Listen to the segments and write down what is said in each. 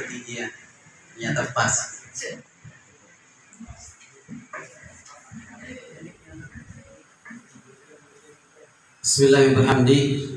ketinggian. Ternyata pas. Bismillahirrahmanirrahim.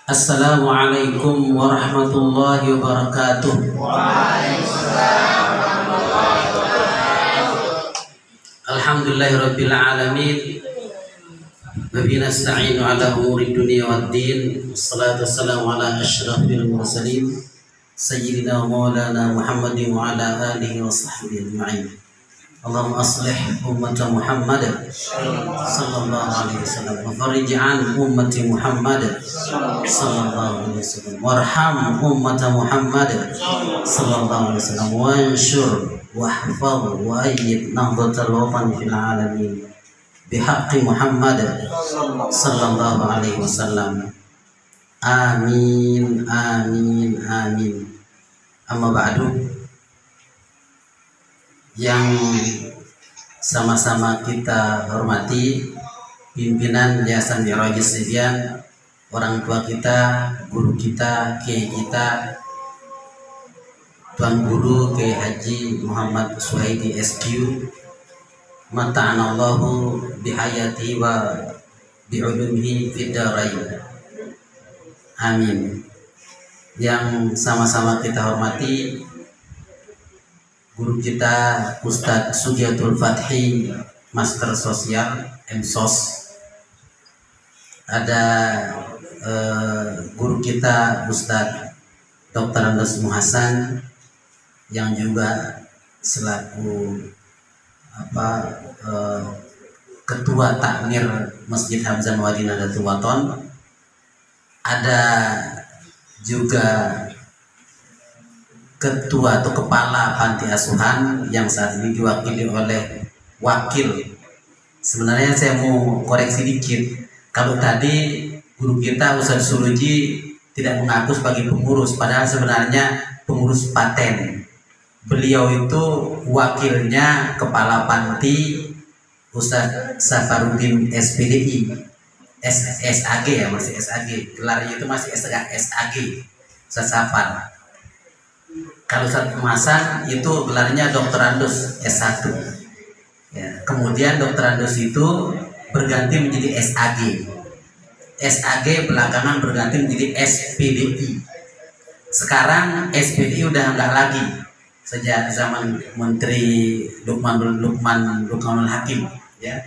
Assalamualaikum warahmatullahi wabarakatuh. Waalaikumsalam warahmatullahi wabarakatuh. Alhamdulillahirabbil alamin. Wa bihi nasta'inu ala umuri dunya waddin. Wassalatu wassalamu ala asyrafil mursalin sayyidina wa maulana Muhammadin wa ala alihi wa sahbihi ajma'in. Allahumma aslih ummata Muhammad sallallahu alaihi wasallam wa farij an ummati Muhammad sallallahu alaihi wasallam warham ummata Muhammad sallallahu alaihi wasallam wanshur wahfaz wa ayyid nahdhatal watan fil alamin bihaqqi Muhammad sallallahu alaihi wasallam. Amin amin amin. Amma ba'du. Yang sama-sama kita hormati pimpinan Yayasan Mirajis Sidian, orang tua kita, guru kita, kiai kita, Tuan Guru Kiai Haji Muhammad Suhaidi SQ, mata'anallahu bihayati wa bi'ulumihi fid dharain. Amin. Yang sama-sama kita hormati guru kita Ustadz Sugiyatul Fathi, Master Sosial MSOS. Ada guru kita Ustadz Dr. Andes Muhasan yang juga selaku ketua takmir Masjid Hamzah Wadin Nadatul Wathon. Ada juga ketua atau kepala panti asuhan yang saat ini diwakili oleh wakil. Sebenarnya saya mau koreksi dikit. Kalau tadi guru kita Ustadz Suruji tidak mengaku sebagai pengurus, padahal sebenarnya pengurus paten. Beliau itu wakilnya kepala panti Ustadz Safarudin SPDI, SAG ya, masih SAG. Gelarnya itu masih SAG, Ustadz Safar. Kalau Ustadz Kemasan itu gelarnya doktorandus S1 ya. Kemudian doktorandus itu berganti menjadi SAG. SAG belakangan berganti menjadi SPDI. Sekarang SPDI udah enggak lagi. Sejak zaman Menteri Lukmanul Hakim ya,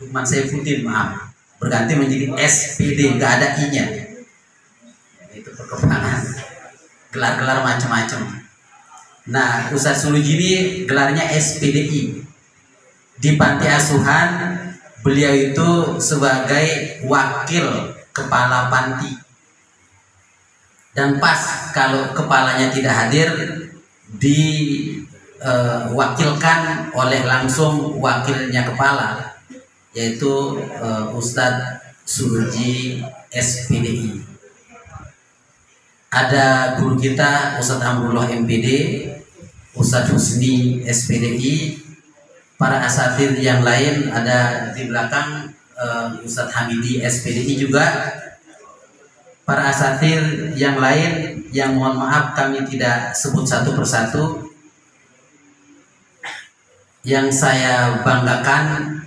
Lukman Saifuddin maaf, berganti menjadi SPD, enggak ada I-nya. Itu perkembangan gelar-gelar macam-macam. Nah, Ustadz Suruji ini gelarnya SPDI. Di panti asuhan beliau itu sebagai wakil kepala panti. Dan pas kalau kepalanya tidak hadir, diwakilkan oleh langsung wakilnya kepala, yaitu Ustadz Suruji SPDI. Ada guru kita Ustadz Amrullah MPD, Ustadz Husni SPDI, para asatidz yang lain ada di belakang, Ustadz Hamidi SPDI juga, para asatidz yang lain yang mohon maaf kami tidak sebut satu persatu. Yang saya banggakan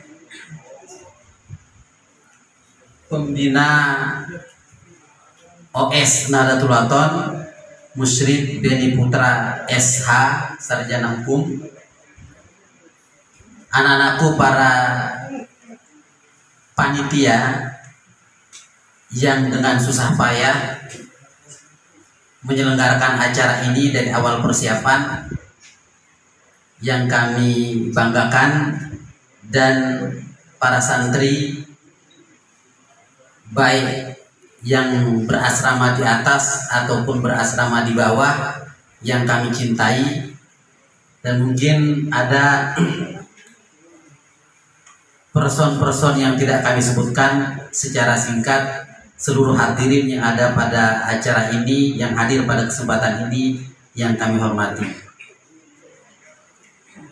pembina OS Nadatul Wathon, Musyrid Beni Putra SH, Sarjana Hukum. Anak-anakku para panitia yang dengan susah payah menyelenggarakan acara ini dari awal persiapan, yang kami banggakan. Dan para santri baik yang berasrama di atas ataupun berasrama di bawah yang kami cintai. Dan mungkin ada person-person yang tidak kami sebutkan secara singkat. Seluruh hadirin yang ada pada acara ini, yang hadir pada kesempatan ini, yang kami hormati.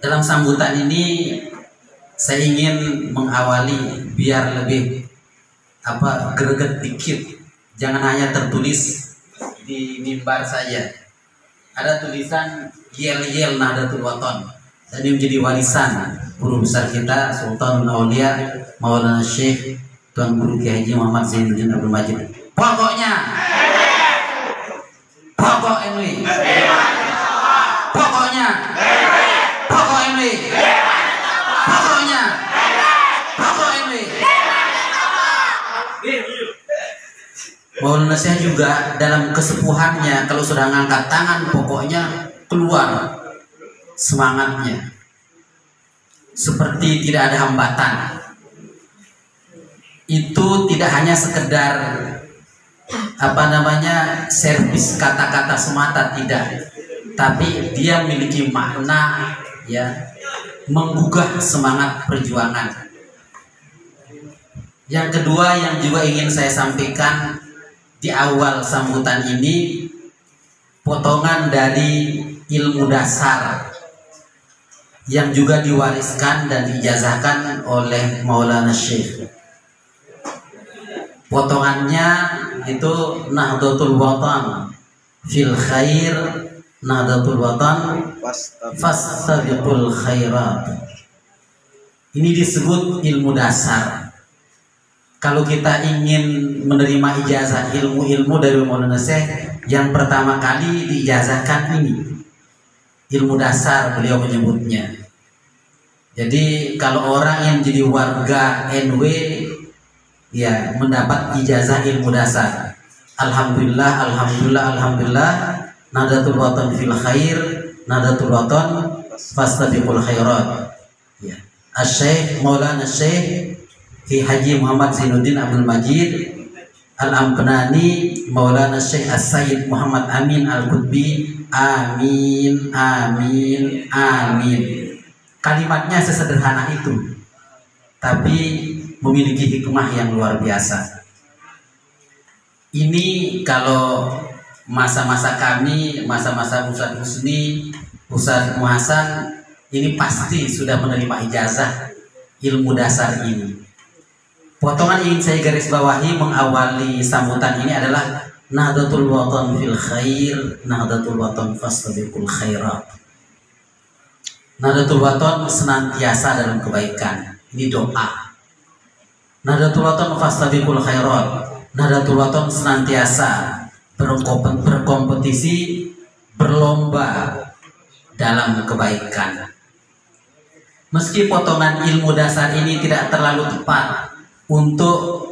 Dalam sambutan ini saya ingin mengawali biar lebih greget dikit. Jangan hanya tertulis di mimbar saja. ada tulisan Yel-Yel Nahdlatul Wathon, dan ini menjadi warisan guru besar kita Sultanul Aulia Maulana Syekh Tuan Guru Kiai Haji Muhammad Zainuddin Abdul Majid. Pokoknya pokok MUI, pokoknya pokok MUI, pokoknya pokok MUI. Maulana Syekh juga dalam kesepuhannya kalau sudah ngangkat tangan pokoknya keluar semangatnya seperti tidak ada hambatan. Itu tidak hanya sekedar servis kata-kata semata, tidak, tapi dia memiliki makna ya, menggugah semangat perjuangan. Yang kedua yang juga ingin saya sampaikan di awal sambutan ini, potongan dari ilmu dasar yang juga diwariskan dan diijazahkan oleh Maulana Syekh. Potongannya itu Nahdlatul Wathon fil khair, Nahdlatul Wathon fastabiqul khairat. Ini disebut ilmu dasar. Kalau kita ingin menerima ijazah ilmu-ilmu dari Maulana Syekh, yang pertama kali diijazahkan ini ilmu dasar, beliau menyebutnya. Jadi kalau orang yang jadi warga NW ya mendapat ijazah ilmu dasar, alhamdulillah, alhamdulillah, alhamdulillah, Nahdlatul Wathon fil khair, Nahdlatul Wathon fastabiqul khairat. Ya. Asy-Syaikh Maulana Syekh Kiai Haji Muhammad Zainuddin Abdul Majid Al-Amqnani Maulana Syekh As-Sayyid Muhammad Amin Al-Qutbi. Amin, amin, amin. Kalimatnya sesederhana itu, tapi memiliki hikmah yang luar biasa. Ini kalau masa-masa kami, masa-masa Ustaz Husni, Ustaz Muhasan, ini pasti sudah menerima ijazah ilmu dasar ini. Potongan yang ingin saya garis bawahi mengawali sambutan ini adalah Nahdlatul Wathon fil khair, Nahdlatul Wathon fastabiqul khairat. Nahdlatul Wathon senantiasa dalam kebaikan. Ini doa. Nahdlatul Wathon fastabiqul khairat. Nahdlatul Wathon senantiasa berkompetisi, berlomba dalam kebaikan. Meski potongan ilmu dasar ini tidak terlalu tepat untuk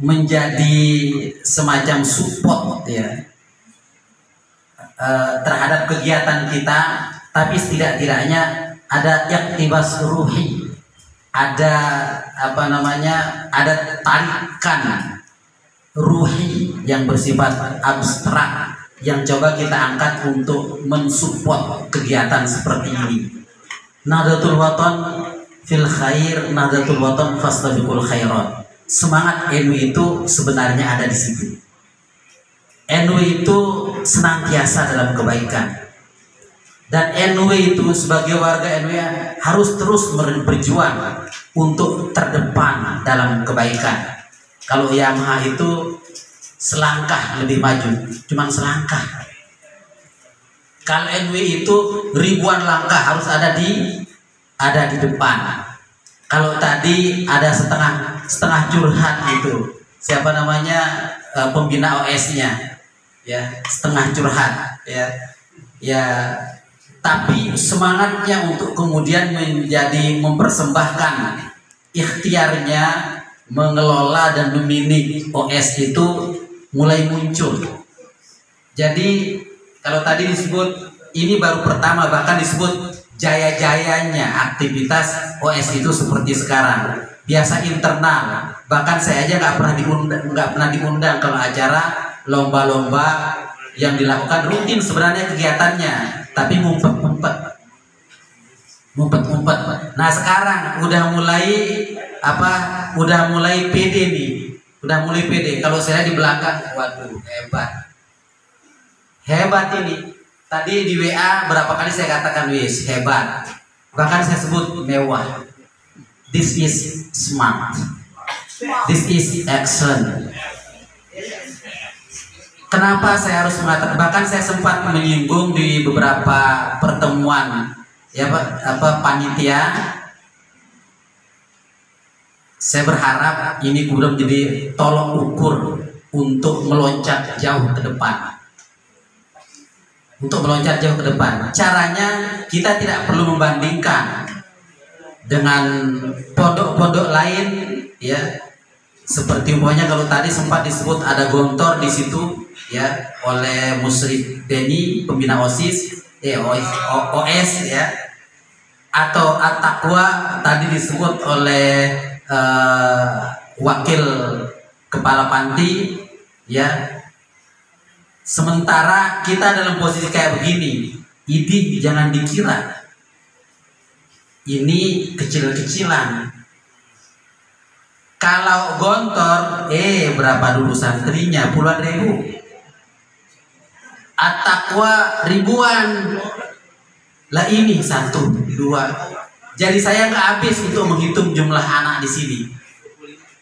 menjadi semacam support ya terhadap kegiatan kita, tapi setidak-tidaknya ada iktibas ruhi, ada ada tarikan ruhi yang bersifat abstrak yang coba kita angkat untuk mensupport kegiatan seperti ini. Nahdlatul Wathon fil khair, Nahdlatul Wathon fastabiqul khairat. Semangat NW itu sebenarnya ada di situ. NW itu senantiasa dalam kebaikan. Dan NW itu sebagai warga NW harus terus berjuang untuk terdepan dalam kebaikan. Kalau Yamaha itu selangkah lebih maju, cuman selangkah. Kalau NW itu ribuan langkah harus ada di depan. Kalau tadi ada setengah curhat itu, siapa namanya pembina OS-nya, ya setengah curhat, ya. Tapi semangatnya untuk kemudian mempersembahkan ikhtiarnya mengelola dan memilih OS itu mulai muncul. Jadi kalau tadi disebut ini baru pertama, bahkan disebut jaya-jayanya aktivitas OS itu seperti sekarang. Biasa internal, bahkan saya aja nggak pernah diundang kalau acara lomba-lomba yang dilakukan rutin sebenarnya kegiatannya, tapi ngumpet-ngumpet. Nah sekarang udah mulai pede nih, Kalau saya di belakang, waduh hebat ini. Tadi di WA berapa kali saya katakan wis hebat, bahkan saya sebut mewah. This is smart, this is excellent. Kenapa saya harus mengatakan, bahkan saya sempat menyinggung di beberapa pertemuan ya panitia. Saya berharap ini kemudian menjadi tolok ukur untuk meloncat jauh ke depan. Untuk meloncat jauh ke depan. Caranya kita tidak perlu membandingkan dengan pondok-pondok lain ya. Seperti umpamanya kalau tadi sempat disebut ada Gontor di situ ya oleh Musrik Denny pembina OSIS OS ya. Atau At-Taqwa tadi disebut oleh wakil kepala panti ya. Sementara kita dalam posisi kayak begini, ini jangan dikira ini kecil-kecilan. Kalau Gontor berapa dulu santrinya? Puluhan ribu. At-Taqwa ribuan. Lah ini 1, 2. Jadi saya nggak habis untuk menghitung jumlah anak di sini.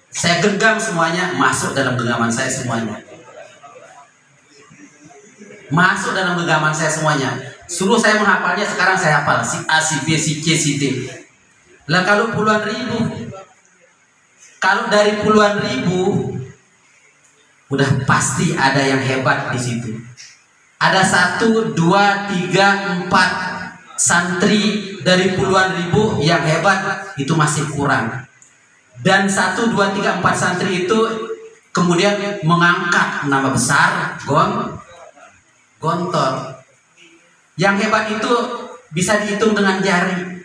Saya genggam semuanya, masuk dalam genggaman saya semuanya. Masuk dalam genggaman saya semuanya. Suruh saya menghafalnya, sekarang saya hafal. Si A, si B, si C, si D. Lah kalau puluhan ribu, kalau dari puluhan ribu, udah pasti ada yang hebat di situ. Ada 1, 2, 3, 4 santri dari puluhan ribu yang hebat itu masih kurang. Dan 1, 2, 3, 4 santri itu kemudian mengangkat nama besar Gontor. Yang hebat itu bisa dihitung dengan jari.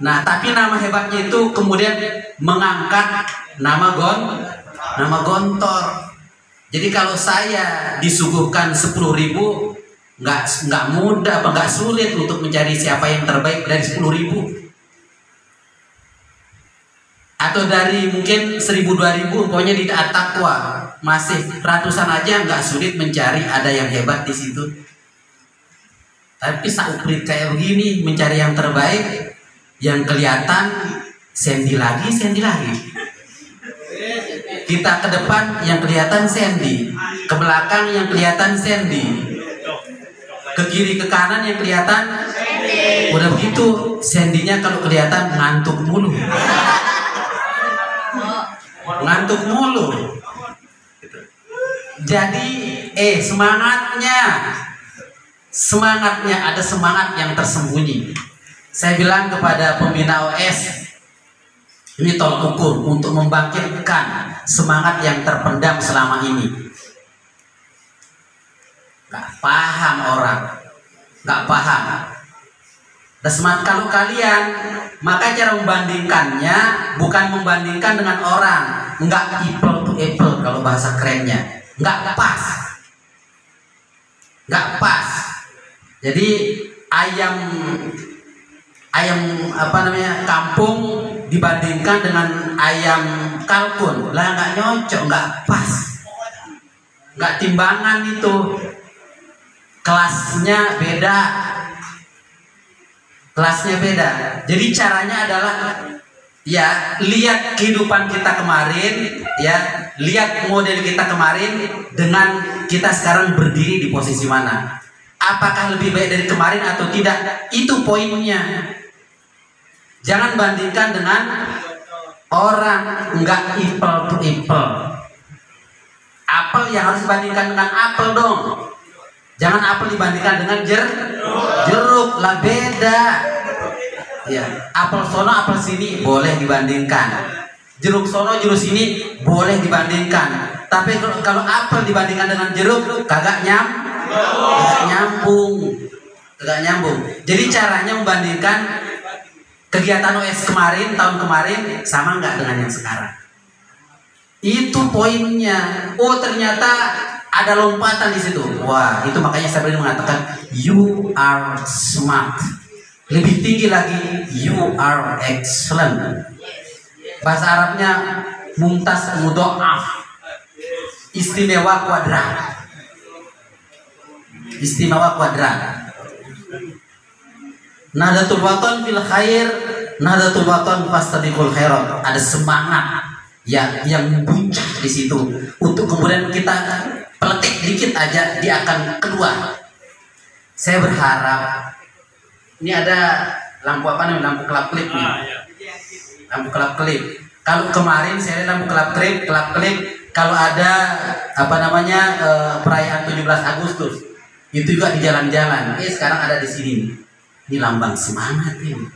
Nah, tapi nama hebatnya itu kemudian mengangkat nama Gontor. Jadi kalau saya disuguhkan 10.000, nggak mudah, nggak sulit untuk mencari siapa yang terbaik dari 10.000. Atau dari mungkin 1.000, 2.000, pokoknya di At-Taqwa masih ratusan aja nggak sulit mencari ada yang hebat di situ. Tapi sauprit kayak begini mencari yang terbaik, yang kelihatan Sandy lagi. Kita ke depan yang kelihatan Sandy, ke belakang yang kelihatan Sandy, ke kiri ke kanan yang kelihatan Sandy. Udah begitu Sandy-nya kalau kelihatan ngantuk mulu. Jadi semangatnya ada semangat yang tersembunyi. Saya bilang kepada pembina OS, ini tolak ukur untuk membangkitkan semangat yang terpendam selama ini. Gak paham orang, gak paham. Dan semangat kalau kalian, maka cara membandingkannya bukan membandingkan dengan orang, nggak apple to apple kalau bahasa kerennya, nggak pas. Jadi ayam kampung dibandingkan dengan ayam kalkun, lah nggak nyocok, nggak pas, nggak timbangan itu, kelasnya beda. Jadi caranya adalah ya lihat kehidupan kita kemarin, ya lihat model kita kemarin dengan kita sekarang berdiri di posisi mana. Apakah lebih baik dari kemarin atau tidak? Itu poinnya. Jangan bandingkan dengan orang, enggak apple to apple. Apel yang harus dibandingkan dengan apel dong. Jangan apel dibandingkan dengan jeruk, lah beda. Ya, apel sono apel sini boleh dibandingkan. Jeruk sono jeruk sini boleh dibandingkan. Tapi kalau apel dibandingkan dengan jeruk kagak nyambung. Jadi caranya membandingkan kegiatan OS kemarin, tahun kemarin sama nggak dengan yang sekarang. Itu poinnya. Oh, ternyata ada lompatan di situ. Wah, itu makanya saya berani mengatakan you are smart. Lebih tinggi lagi, you are excellent. Bahasa Arabnya mumtaz mudha'af, istimewa kuadrat. Nadatul watan fil khair, nadatul watan fastabiqul khairat. Ada semangat yang membuncah di situ untuk kemudian kita peletik dikit aja dia akan keluar. Saya berharap ini ada lampu apa namanya, lampu kelap klip nih. Lampu kelap klip. Kalau kemarin saya lihat lampu kelap klip kalau ada apa namanya perayaan 17 Agustus itu juga di jalan-jalan. Sekarang ada di sini. Ini lambang semangat ini.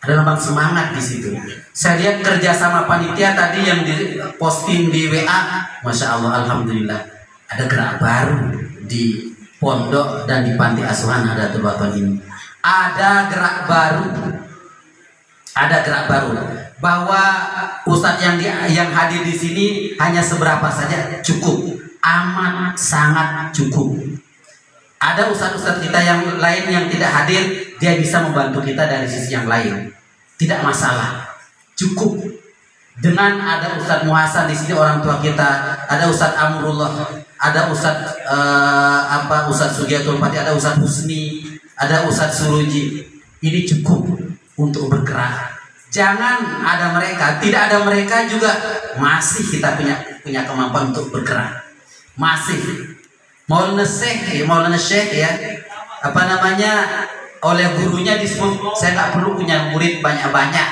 Ada lambang semangat di situ. Saya lihat kerjasama panitia tadi yang di posting di WA, masya Allah, alhamdulillah ada gerak baru di pondok dan di panti asuhan Nahdlatul Wathon ini. Ada gerak baru bahwa ustadz yang hadir di sini hanya seberapa saja cukup, amat sangat cukup. Ada ustadz-ustadz kita yang lain yang tidak hadir, dia bisa membantu kita dari sisi yang lain, tidak masalah, cukup. Dengan ada Ustadz Muhasan di sini orang tua kita, ada Ustadz Amrullah, ada Ustadz Ustadz Sugiyatul Fatih, ada Ustadz Husni, ada Ustadz Suruji. Ini cukup untuk bergerak. Jangan ada mereka, tidak ada mereka juga masih kita punya kemampuan untuk bergerak. Masih. Maulana Syekh ya, apa namanya, oleh gurunya disebut saya nggak perlu punya murid banyak-banyak.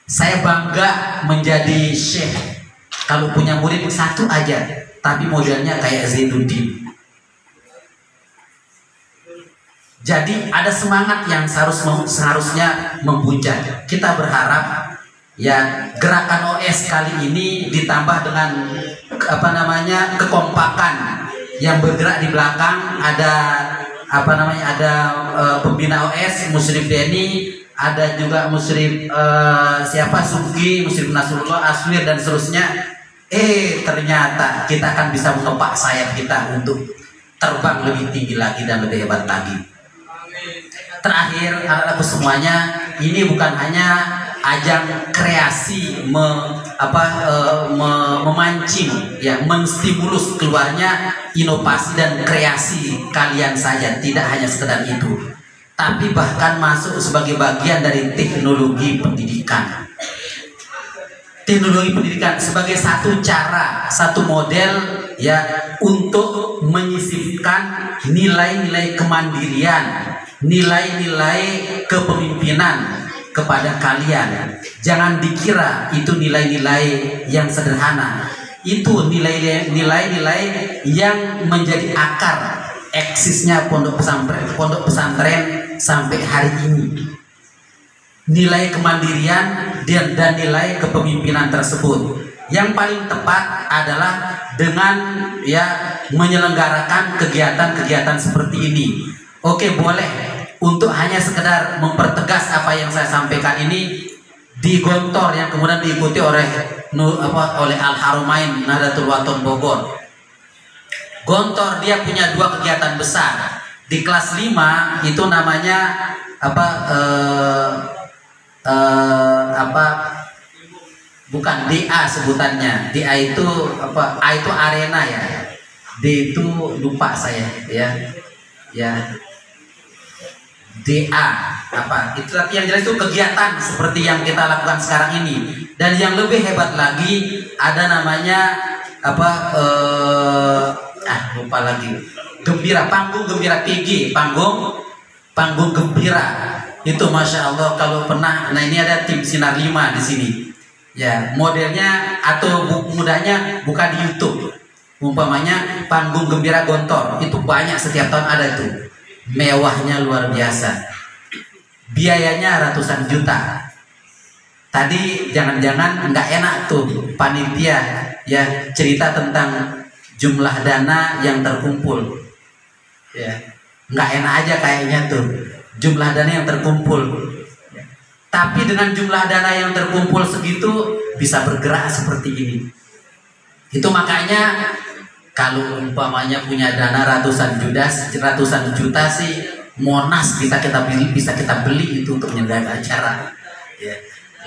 Saya bangga menjadi syekh kalau punya murid satu aja, tapi modelnya kayak Zainuddin. Jadi ada semangat yang seharusnya memuncak. Kita berharap ya gerakan OS kali ini ditambah dengan apa namanya kekompakan yang bergerak di belakang. Ada apa namanya, ada pembina OS Musyrif Denny, ada juga Musyrif Sugi, Musyrif Nasrullah, Aswir dan seterusnya. Ternyata kita akan bisa mengepak sayap kita untuk terbang lebih tinggi lagi dan lebih hebat lagi. Terakhir, anak-anakku semuanya, ini bukan hanya ajang kreasi memancing ya, menstimulus keluarnya inovasi dan kreasi kalian saja, tidak hanya sekedar itu, tapi bahkan masuk sebagai bagian dari teknologi pendidikan. Teknologi pendidikan sebagai satu cara, satu model ya untuk menyisipkan nilai-nilai kemandirian, nilai-nilai kepemimpinan kepada kalian. Jangan dikira itu nilai-nilai yang sederhana. Itu nilai-nilai yang menjadi akar eksisnya pondok pesantren sampai hari ini. Nilai kemandirian dan nilai kepemimpinan tersebut yang paling tepat adalah dengan ya menyelenggarakan kegiatan-kegiatan seperti ini. Oke, boleh untuk hanya sekedar mempertegas apa yang saya sampaikan ini di Gontor yang kemudian diikuti oleh Al-Haramain Nahdlatul Wathon Bogor. Gontor dia punya dua kegiatan besar. Di kelas 5 itu namanya bukan DA sebutannya. DA itu apa? A itu arena ya. D itu lupa saya ya. DA apa? Itu tapi yang jelas itu kegiatan seperti yang kita lakukan sekarang ini. Dan yang lebih hebat lagi ada namanya lupa lagi. Panggung gembira PG, panggung gembira. Itu masya Allah kalau pernah. Nah ini ada tim Sinar 5 di sini. Ya modelnya atau mudahnya buka di YouTube. Umpamanya panggung gembira Gontor itu banyak, setiap tahun ada itu. Mewahnya luar biasa. Biayanya ratusan juta. Tadi jangan-jangan nggak enak tuh panitia ya cerita tentang jumlah dana yang terkumpul. Ya nggak enak aja kayaknya tuh jumlah dana yang terkumpul. Tapi dengan jumlah dana yang terkumpul segitu bisa bergerak seperti ini. Itu makanya kalau umpamanya punya dana ratusan juta sih, Monas bisa kita beli itu untuk menyelenggarakan acara. Ya.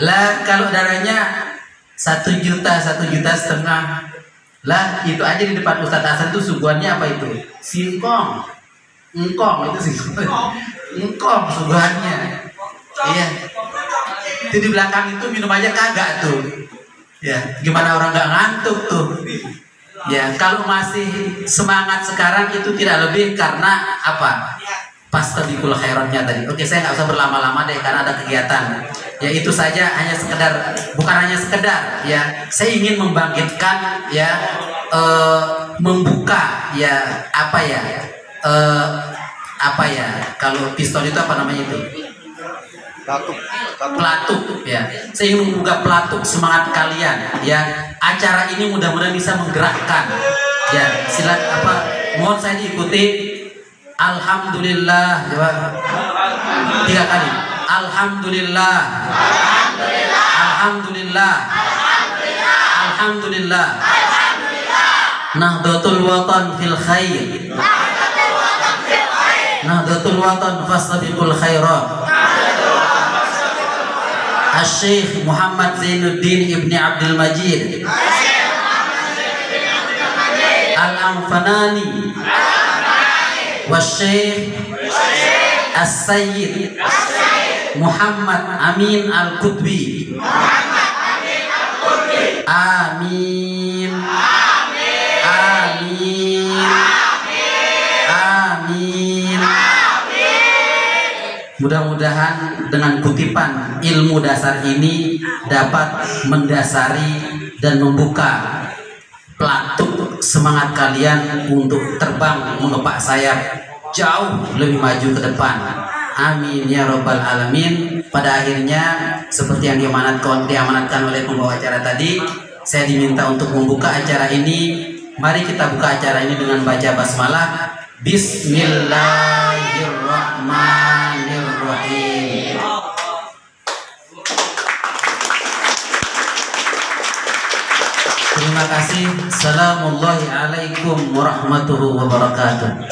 Lah kalau dananya 1 juta, 1,5 juta, lah itu aja di depan Ustadz Hasan tuh suguhannya apa itu? Singkong, engkong itu singkong, engkong suguhannya. Iya. Itu di belakang itu minum aja kagak tuh. Ya, gimana orang nggak ngantuk tuh? Ya, kalau masih semangat sekarang itu tidak lebih karena apa? Fastabiqul khairatnya tadi. Oke, saya nggak usah berlama-lama deh karena ada kegiatan. Ya itu saja, hanya sekedar, bukan hanya sekedar ya. Saya ingin membangkitkan ya, membuka ya apa ya, apa ya? Kalau pistol itu apa namanya itu? Pelatuk ya. Saya ingin membuka pelatuk semangat kalian ya. Acara ini mudah-mudahan bisa menggerakkan ya. Silakan apa? Mohon saya diikuti. Alhamdulillah, coba 3 kali. Alhamdulillah. Alhamdulillah. Alhamdulillah. Alhamdulillah. Nahdlatul watan fil khair. Nahdlatul watan fastabiqul khairat. Asy-Syaikh Muhammad Zainuddin Ibni Abdul Majid Al-Anfanani Wasy-Syaikh As-Sayyid Muhammad Amin Al-Qutbi. Amin. Amin. Amin. Mudah-mudahan dengan kutipan ilmu dasar ini dapat mendasari dan membuka pelatuk semangat kalian untuk terbang mengepak sayap jauh lebih maju ke depan. Amin ya robbal alamin. Pada akhirnya seperti yang diamanatkan oleh pembawa acara tadi, saya diminta untuk membuka acara ini. Mari kita buka acara ini dengan baca basmalah. Bismillahirrahmanirrahim. Terima kasih. Assalamualaikum warahmatullahi wabarakatuh.